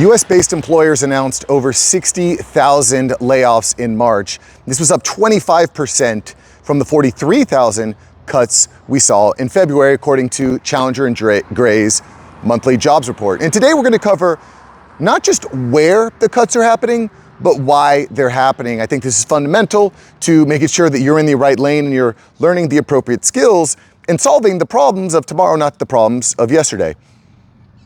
US-based employers announced over 60,000 layoffs in March. This was up 25% from the 43,000 cuts we saw in February, according to Challenger and Gray's monthly jobs report. And today we're going to cover not just where the cuts are happening, but why they're happening. I think this is fundamental to making sure that you're in the right lane and you're learning the appropriate skills and solving the problems of tomorrow, not the problems of yesterday.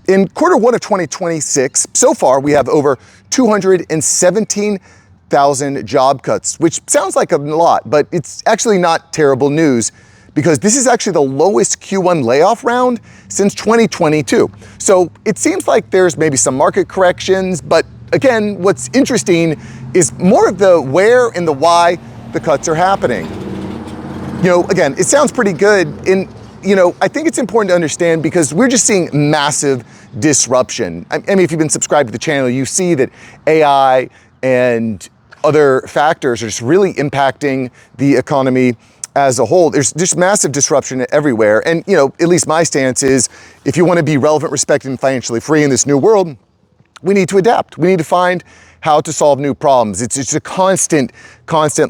In quarter one of 2026, so far, we have over 217,000 job cuts, which sounds like a lot, but it's actually not terrible news because this is actually the lowest Q1 layoff round since 2022. So it seems like there's maybe some market corrections, but again, what's interesting is more of the where and the why the cuts are happening. Again, it sounds pretty good. I think it's important to understand because we're just seeing massive disruption. I mean, if you've been subscribed to the channel, you see that AI and other factors are just really impacting the economy as a whole. There's just massive disruption everywhere. And, at least my stance is if you want to be relevant, respected, and financially free in this new world, we need to adapt. We need to find how to solve new problems. It's just a constant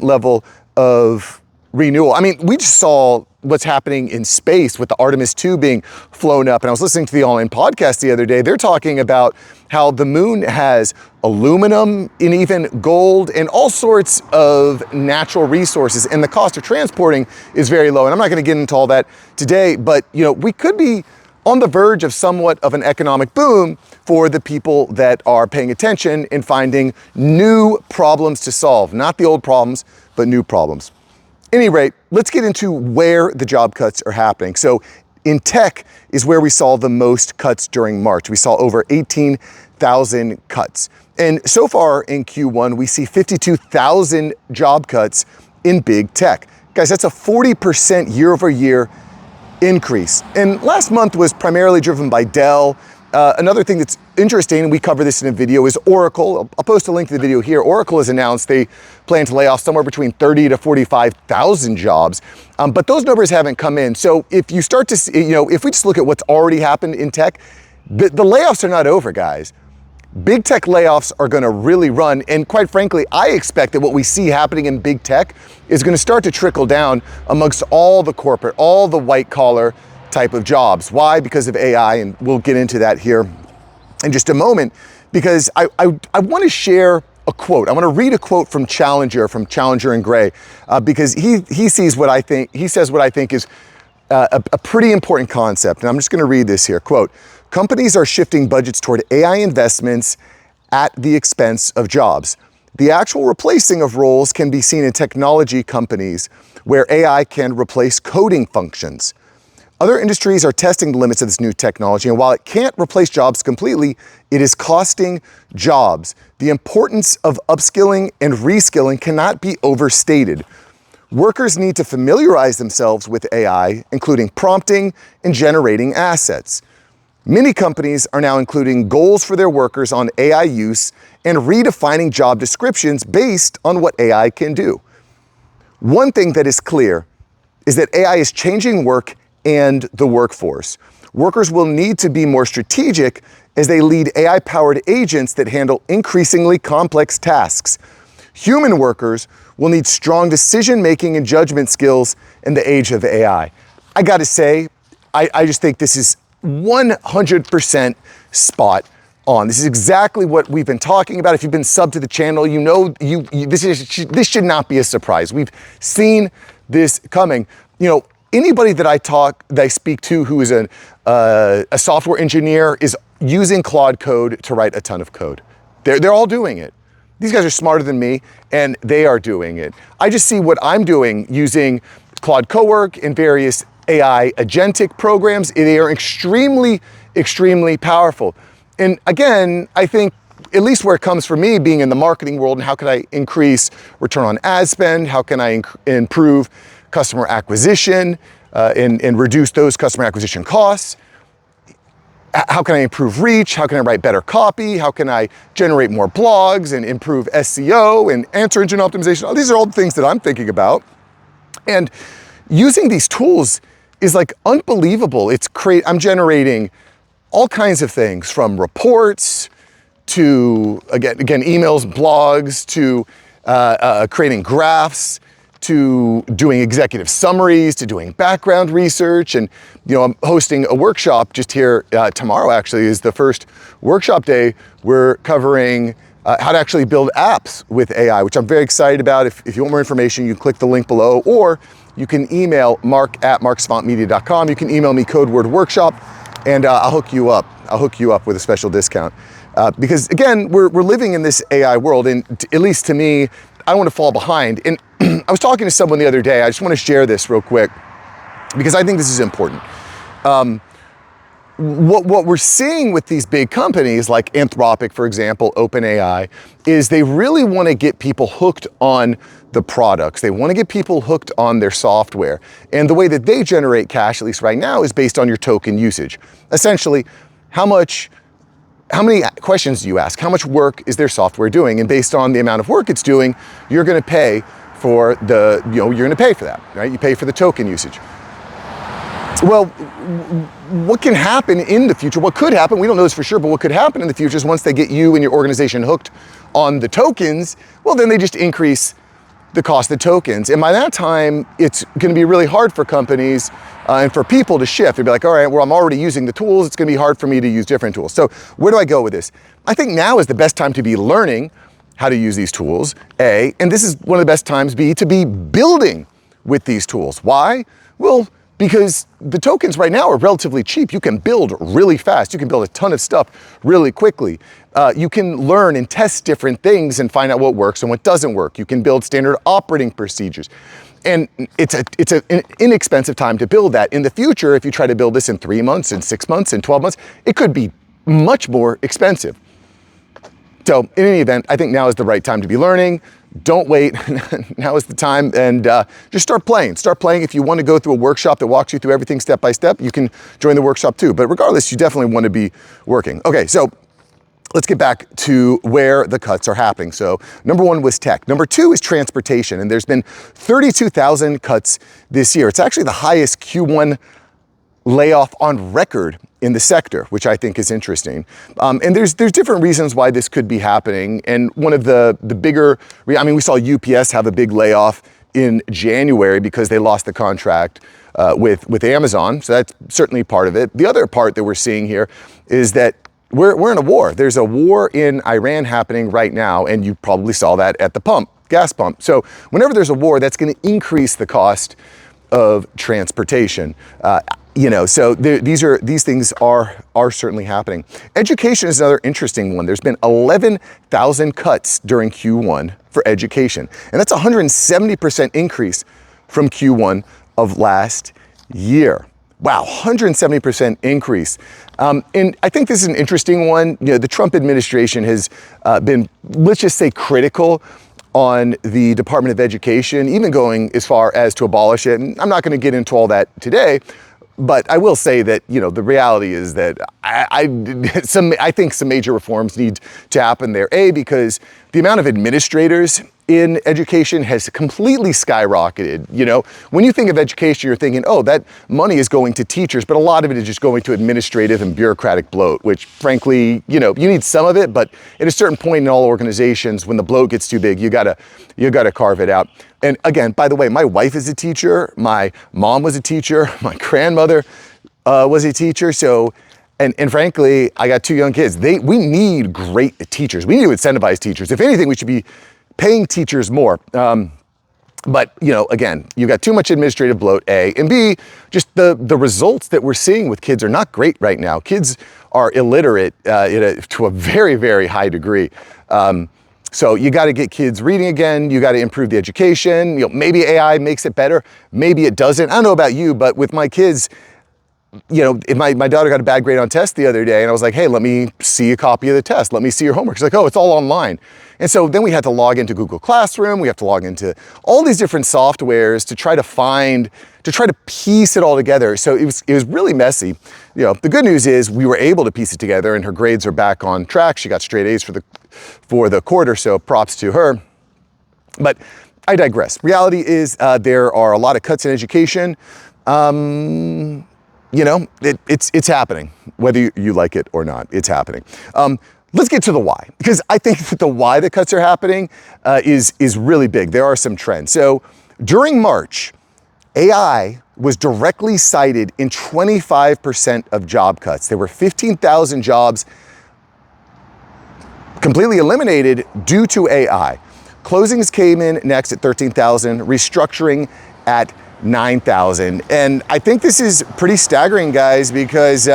level of renewal. I mean, we just saw what's happening in space with the Artemis 2 being flown up. And I was listening to the All In podcast the other day. They're talking about how the moon has aluminum and even gold and all sorts of natural resources. And the cost of transporting is very low. And I'm not going to get into all that today, but we could be on the verge of somewhat of an economic boom for the people that are paying attention and finding new problems to solve, not the old problems, but new problems. Any rate, let's get into where the job cuts are happening. So in tech is where we saw the most cuts during March. We saw over 18,000 cuts. And so far in Q1, we see 52,000 job cuts in big tech. Guys, that's a 40% year over year increase. And last month was primarily driven by Dell. Another thing that's interesting, and we cover this in a video, is Oracle. I'll post a link to the video here. Oracle has announced they plan to lay off somewhere between 30 to 45,000 jobs, but those numbers haven't come in. So if you start to see, if we just look at what's already happened in tech, the layoffs are not over, guys. Big tech layoffs are going to really run. And quite frankly, I expect that what we see happening in big tech is going to start to trickle down amongst all the corporate, all the white collar type of jobs. Why? Because of AI, and we'll get into that here in just a moment, because I want to share a quote. I want to read a quote from Challenger and Gray, because he says what I think is a pretty important concept. And I'm just going to read this here. Quote, "Companies are shifting budgets toward AI investments at the expense of jobs. The actual replacing of roles can be seen in technology companies where AI can replace coding functions. Other industries are testing the limits of this new technology, and while it can't replace jobs completely, it is costing jobs. The importance of upskilling and reskilling cannot be overstated. Workers need to familiarize themselves with AI, including prompting and generating assets. Many companies are now including goals for their workers on AI use and redefining job descriptions based on what AI can do. One thing that is clear is that AI is changing work and the workforce. Workers will need to be more strategic as they lead AI-powered agents that handle increasingly complex tasks. Human workers will need strong decision-making and judgment skills in the age of AI." I gotta say, I just think this is 100% spot on. This is exactly what we've been talking about. If you've been subbed to the channel, this should not be a surprise. We've seen this coming. Anybody that I speak to who is a software engineer is using Claude Code to write a ton of code. They're all doing it. These guys are smarter than me, and they are doing it. I just see what I'm doing using Claude Cowork and various AI agentic programs. They are extremely, extremely powerful. And again, I think at least where it comes for me being in the marketing world, and how can I increase return on ad spend? How can I improve customer acquisition and reduce those customer acquisition costs? How can I improve reach? How can I write better copy? How can I generate more blogs and improve SEO and answer engine optimization? These are all the things that I'm thinking about. And using these tools is like unbelievable. I'm generating all kinds of things from reports to, again, emails, blogs, to creating graphs, to doing executive summaries, to doing background research. And, I'm hosting a workshop just here tomorrow, actually, is the first workshop day. We're covering how to actually build apps with AI, which I'm very excited about. If you want more information, you can click the link below, or you can email mark@marksavantmedia.com. You can email me code word workshop, and I'll hook you up. I'll hook you up with a special discount. Because again, we're living in this AI world, and at least to me, I don't want to fall behind. And I was talking to someone the other day. I just want to share this real quick because I think this is important. What we're seeing with these big companies like Anthropic, for example, OpenAI, is they really want to get people hooked on the products. They want to get people hooked on their software. And the way that they generate cash, at least right now, is based on your token usage. Essentially, how many questions do you ask? How much work is their software doing? And based on the amount of work it's doing, you're going to pay for you're going to pay for that, right? You pay for the token usage. Well, what can happen in the future? What could happen? We don't know this for sure, but what could happen in the future is once they get you and your organization hooked on the tokens, well, then they just increase the cost of the tokens. And by that time, it's going to be really hard for companies and for people to shift. They'd be like, all right, well, I'm already using the tools. It's going to be hard for me to use different tools. So where do I go with this? I think now is the best time to be learning how to use these tools, A, and this is one of the best times, B, to be building with these tools. Why? Well, because the tokens right now are relatively cheap. You can build really fast. You can build a ton of stuff really quickly. You can learn and test different things and find out what works and what doesn't work. You can build standard operating procedures. And it's an inexpensive time to build that. In the future, if you try to build this in 3 months, in 6 months, in 12 months, it could be much more expensive. So in any event, I think now is the right time to be learning. Don't wait. Now is the time, and just start playing. Start playing. If you want to go through a workshop that walks you through everything step by step, you can join the workshop too. But regardless, you definitely want to be working. Okay, so let's get back to where the cuts are happening. So number one was tech. Number two is transportation, and there's been 32,000 cuts this year. It's actually the highest Q1 layoff on record in the sector, which I think is interesting. And there's different reasons why this could be happening. And one of the bigger, we saw UPS have a big layoff in January because they lost the contract with Amazon. So that's certainly part of it. The other part that we're seeing here is that we're in a war. There's a war in Iran happening right now, and you probably saw that at the gas pump. So whenever there's a war, that's going to increase the cost of transportation. So these things are certainly happening. Education is another interesting one. There's been 11,000 cuts during Q1 for education, and that's a 170% increase from Q1 of last year. Wow, 170% increase. And I think this is an interesting one. The Trump administration has been, let's just say, critical on the Department of Education, even going as far as to abolish it. And I'm not going to get into all that today, but I will say that, the reality is that I think some major reforms need to happen there. A, because the amount of administrators in education has completely skyrocketed. When you think of education, you're thinking, oh, that money is going to teachers, but a lot of it is just going to administrative and bureaucratic bloat, which frankly, you need some of it, but at a certain point in all organizations, when the bloat gets too big, you gotta carve it out. And again, by the way, my wife is a teacher, my mom was a teacher, my grandmother was a teacher, so and frankly, I got 2 young kids. We need great teachers. We need to incentivize teachers. If anything, we should be paying teachers more. But, again, you got too much administrative bloat, A, and B, just the results that we're seeing with kids are not great right now. Kids are illiterate to a very, very high degree. So you got to get kids reading again. You got to improve the education. Maybe AI makes it better. Maybe it doesn't. I don't know about you, but with my kids, if my daughter got a bad grade on test the other day, and I was like, hey, let me see a copy of the test. Let me see your homework. She's like, oh, it's all online. And so then we had to log into Google Classroom. We have to log into all these different softwares to try to piece it all together. So it was really messy. The good news is we were able to piece it together, and her grades are back on track. She got straight A's for the quarter, so props to her. But I digress. Reality is there are a lot of cuts in education. It's happening, whether you like it or not. It's happening. let's get to the why, because I think that the why the cuts are happening is really big. There are some trends. So during March, AI was directly cited in 25% of job cuts. There were 15,000 jobs completely eliminated due to AI. Closings came in next at 13,000, restructuring at 9,000. And I think this is pretty staggering, guys, because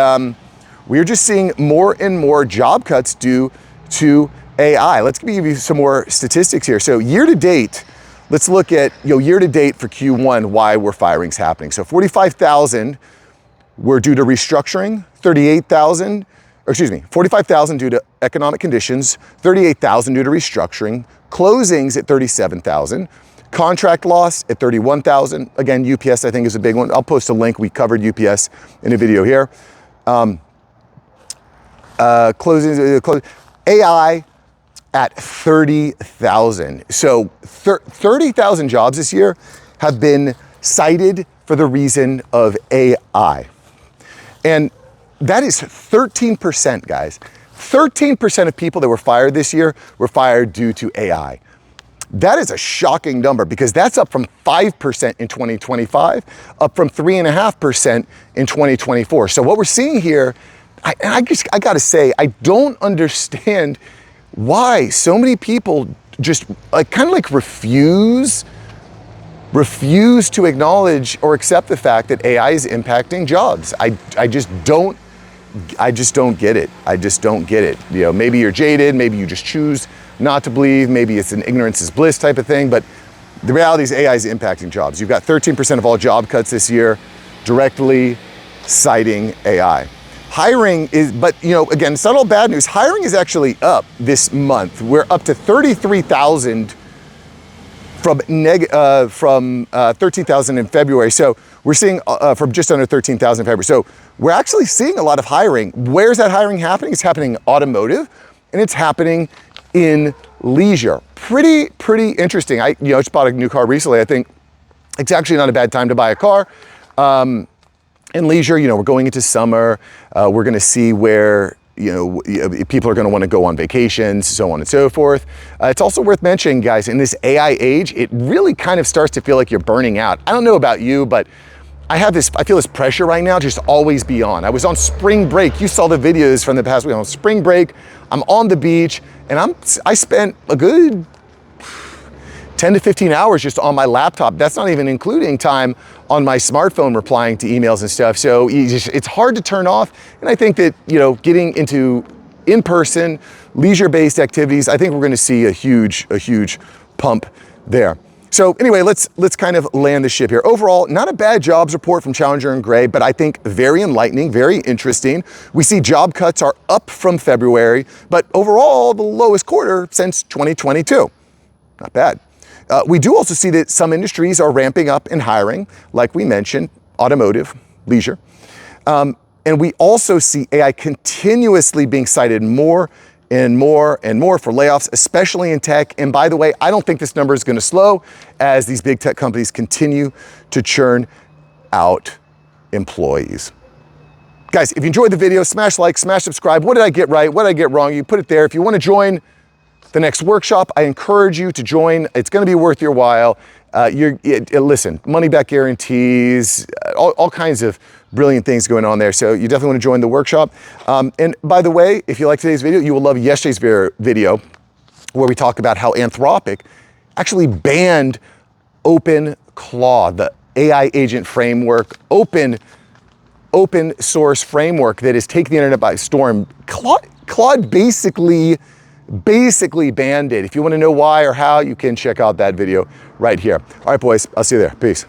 we're just seeing more and more job cuts due to AI. Let's give you some more statistics here. So year to date, let's look at year to date for Q1, why were firings happening. So 45,000 were due to restructuring, 45,000 due to economic conditions, 38,000 due to restructuring, closings at 37,000, contract loss at 31,000. Again, UPS I think is a big one. I'll post a link. We covered UPS in a video here. Closings, AI at 30,000. So 30,000 jobs this year have been cited for the reason of AI. And that is 13%, guys. 13% of people that were fired this year were fired due to AI. That is a shocking number because that's up from 5% in 2025, up from 3.5% in 2024. So what we're seeing here, I gotta say, I don't understand why so many people just refuse to acknowledge or accept the fact that AI is impacting jobs. I just don't get it. I just don't get it. Maybe you're jaded, maybe you just choose not to believe, maybe it's an ignorance is bliss type of thing, but the reality is AI is impacting jobs. You've got 13% of all job cuts this year directly citing AI. Hiring is, but again, it's not all bad news. Hiring is actually up this month. We're up to 33,000 from 13,000 in February. So we're seeing from just under 13,000 in February. So we're actually seeing a lot of hiring. Where's that hiring happening? It's happening in automotive and it's happening in leisure. Pretty interesting. I just bought a new car recently. I think it's actually not a bad time to buy a car. In leisure, we're going into summer. We're going to see where people are going to want to go on vacations, so on and so forth. It's also worth mentioning, guys, in this AI age, it really kind of starts to feel like you're burning out. I don't know about you, but I feel this pressure right now, just always be on. I was on spring break. You saw the videos from the past week. On spring break, I'm on the beach, and I spent a good 10 to 15 hours just on my laptop. That's not even including time on my smartphone replying to emails and stuff. So it's hard to turn off. And I think that, getting into in-person, leisure-based activities, I think we're gonna see a huge pump there. So anyway, let's kind of land the ship here. Overall, not a bad jobs report from Challenger and Gray, but I think very enlightening, very interesting. We see job cuts are up from February, but overall, the lowest quarter since 2022. Not bad. We do also see that some industries are ramping up in hiring, like we mentioned, automotive, leisure. And we also see AI continuously being cited more and more and more for layoffs, especially in tech. And by the way, I don't think this number is going to slow as these big tech companies continue to churn out employees. Guys, if you enjoyed the video, smash like, smash subscribe. What did I get right? What did I get wrong? You put it there. If you want to join the next workshop, I encourage you to join. It's going to be worth your while. Listen, money back guarantees, all kinds of brilliant things going on there. So you definitely want to join the workshop. And by the way, if you like today's video, you will love yesterday's video where we talk about how Anthropic actually banned OpenClaw, the AI agent framework, open source framework that is taking the internet by storm. Claude basically banned it. If you want to know why or how, you can check out that video right here. All right, boys, I'll see you there. Peace.